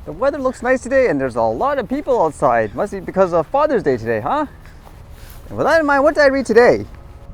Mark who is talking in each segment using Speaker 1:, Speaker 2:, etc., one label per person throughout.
Speaker 1: The weather looks nice today and there's a lot of people outside. Must be because of Father's Day today, huh? And with that in mind, what did I read today?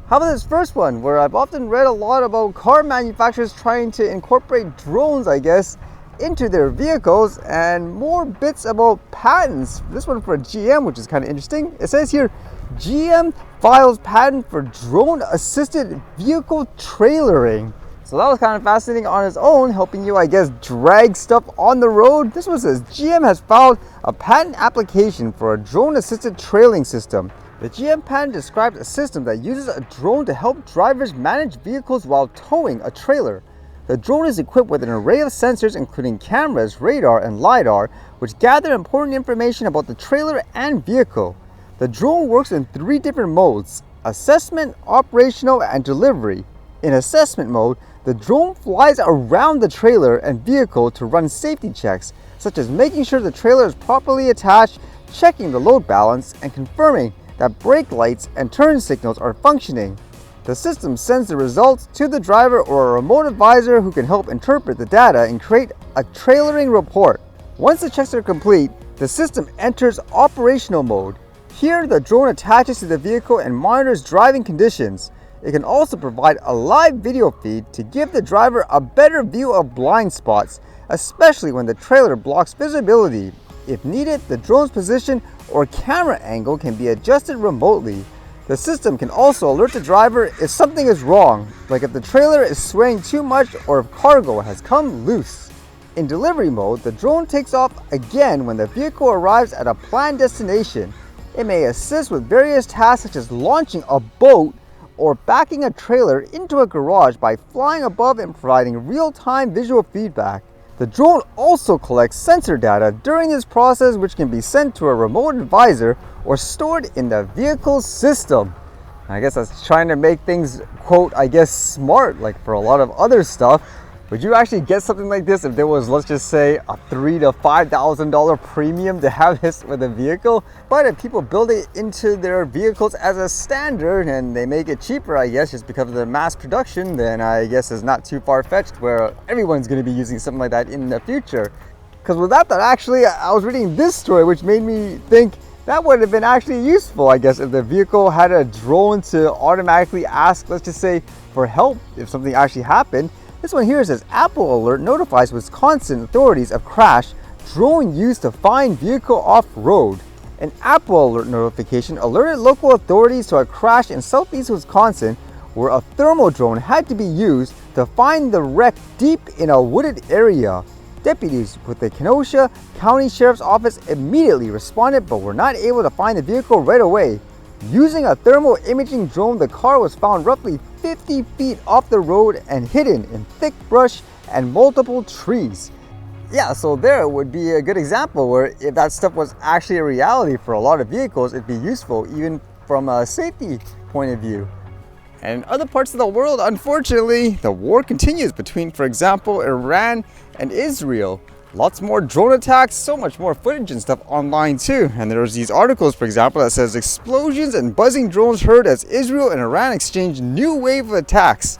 Speaker 1: How about this first one, where I've often read a lot about car manufacturers trying to incorporate drones, I guess, into their vehicles, and more bits about patents. This one for GM, which is kind of interesting. It says here, GM files patent for drone-assisted vehicle trailering. So that was kind of fascinating on its own, helping you, I guess, drag stuff on the road. This one says, GM has filed a patent application for a drone-assisted trailing system. The GM patent describes a system that uses a drone to help drivers manage vehicles while towing a trailer. The drone is equipped with an array of sensors including cameras, radar, and LiDAR, which gather important information about the trailer and vehicle. The drone works in 3 different modes: assessment, operational, and delivery. In assessment mode, the drone flies around the trailer and vehicle to run safety checks, such as making sure the trailer is properly attached, checking the load balance, and confirming that brake lights and turn signals are functioning. The system sends the results to the driver or a remote advisor who can help interpret the data and create a trailering report. Once the checks are complete, the system enters operational mode. Here, the drone attaches to the vehicle and monitors driving conditions. It can also provide a live video feed to give the driver a better view of blind spots, especially when the trailer blocks visibility. If needed, the drone's position or camera angle can be adjusted remotely. The system can also alert the driver if something is wrong, like if the trailer is swaying too much or if cargo has come loose. In delivery mode, the drone takes off again when the vehicle arrives at a planned destination. It may assist with various tasks such as launching a boat or backing a trailer into a garage by flying above and providing real-time visual feedback. The drone also collects sensor data during this process, which can be sent to a remote advisor or stored in the vehicle system. I guess that's trying to make things, quote, I guess, smart, like for a lot of other stuff. Would you actually get something like this if there was, let's just say, a $3,000 to $5,000 premium to have this with a vehicle? But if people build it into their vehicles as a standard and they make it cheaper, I guess, just because of the mass production, then I guess it's not too far-fetched where everyone's going to be using something like that in the future. Because without that, actually, I was reading this story, which made me think that would have been actually useful, I guess, if the vehicle had a drone to automatically ask, let's just say, for help if something actually happened. This one here says, Apple Alert notifies Wisconsin authorities of crash, drone used to find vehicle off-road. An Apple Alert notification alerted local authorities to a crash in southeast Wisconsin where a thermal drone had to be used to find the wreck deep in a wooded area. Deputies with the Kenosha County Sheriff's Office immediately responded but were not able to find the vehicle right away. Using a thermal imaging drone, the car was found roughly 50 feet off the road and hidden in thick brush and multiple trees. Yeah, so there would be a good example where if that stuff was actually a reality for a lot of vehicles, it'd be useful even from a safety point of view. And in other parts of the world, unfortunately, the war continues between, for example, Iran and Israel. Lots more drone attacks, so much more footage and stuff online too. And there's these articles, for example, that says explosions and buzzing drones heard as Israel and Iran exchange new wave of attacks.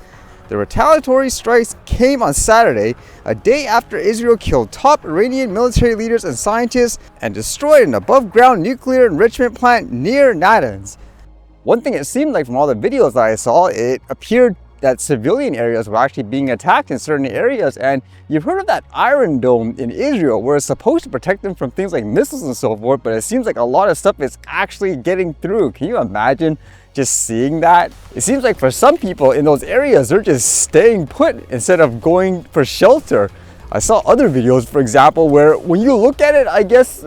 Speaker 1: The retaliatory strikes came on Saturday, a day after Israel killed top Iranian military leaders and scientists and destroyed an above-ground nuclear enrichment plant near Natanz. One thing it seemed like from all the videos that I saw, it appeared that civilian areas were actually being attacked in certain areas. And you've heard of that Iron Dome in Israel where it's supposed to protect them from things like missiles and so forth, but it seems like a lot of stuff is actually getting through. Can you imagine just seeing that? It seems like for some people in those areas, they're just staying put instead of going for shelter. I saw other videos, for example, where when you look at it, I guess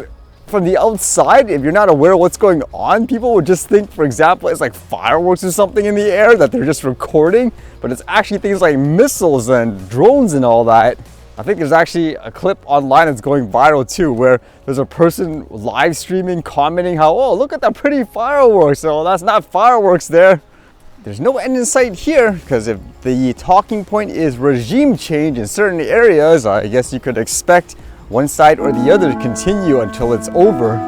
Speaker 1: from the outside, if you're not aware of what's going on, people would just think, for example, it's like fireworks or something in the air that they're just recording, but it's actually things like missiles and drones and all that. I think there's actually a clip online that's going viral too, where there's a person live streaming, commenting how, oh, look at that pretty fireworks. So that's not fireworks there. There's no end in sight here, because if the talking point is regime change in certain areas, I guess you could expect one side or the other to continue until it's over.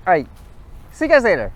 Speaker 1: All right, see you guys later.